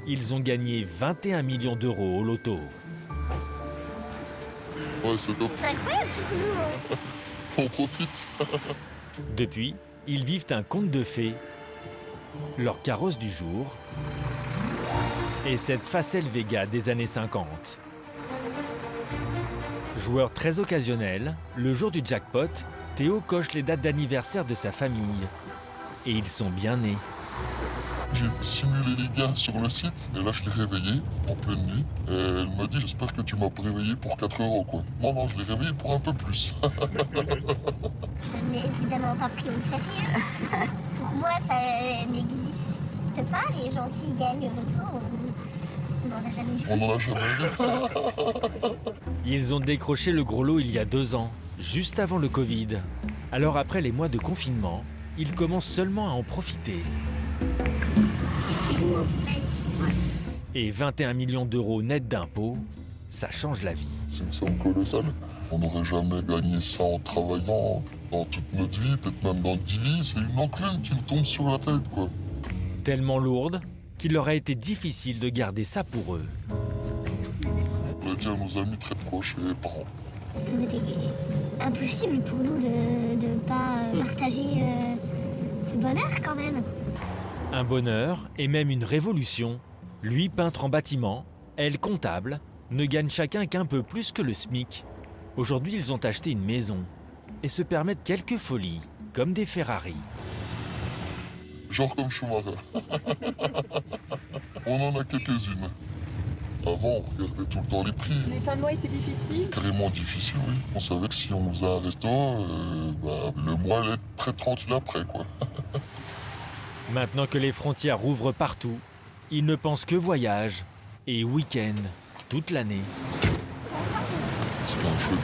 ils ont gagné 21 millions d'euros au loto. Ouais, c'est top. C'est incroyable pour nous. On profite. Depuis, ils vivent un conte de fées, leur carrosse du jour et cette Facel Vega des années 50. Joueur très occasionnel, le jour du jackpot, Théo coche les dates d'anniversaire de sa famille. Et ils sont bien nés. J'ai simulé les gars sur le site et là je l'ai réveillé en pleine nuit. Et elle m'a dit j'espère que tu m'as pas réveillé pour 4 euros quoi. Non, je l'ai réveillé pour un peu plus. Je n'ai évidemment pas pris au sérieux. Pour moi, ça n'existe pas. Les gens qui gagnent au loto, on n'en a jamais vu. On n'en a jamais vu. Ils ont décroché le gros lot il y a 2 ans, juste avant le Covid. Alors après les mois de confinement, ils commencent seulement à en profiter. Et 21 millions d'euros net d'impôts, ça change la vie. C'est une somme colossale. On n'aurait jamais gagné ça en travaillant dans toute notre vie, peut-être même dans 10 vies. C'est une enclume qui nous tombe sur la tête quoi. Tellement lourde qu'il leur a été difficile de garder ça pour eux. On l'a dit à nos amis très proches et parents. Ça aurait été impossible pour nous de ne pas partager ce bonheur quand même. Un bonheur et même une révolution. Lui, peintre en bâtiment, elle, comptable, ne gagnent chacun qu'un peu plus que le SMIC. Aujourd'hui, ils ont acheté une maison et se permettent quelques folies, comme des Ferrari. Genre comme Schumacher. On en a quelques-unes. Avant, on regardait tout le temps les prix. Les fins de mois étaient difficiles. Carrément difficile, oui. On savait que si on faisait un resto, le mois allait être très tranquille après, quoi. Maintenant que les frontières rouvrent partout, ils ne pensent que voyage et week-end toute l'année. C'est bien chouette.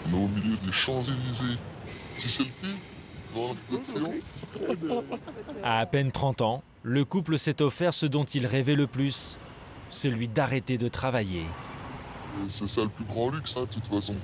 On est au milieu des Champs-Élysées. Petit selfie dans l'Arc de Triomphe. À peine 30 ans, le couple s'est offert ce dont il rêvait le plus, celui d'arrêter de travailler. C'est ça le plus grand luxe, hein, de toute façon.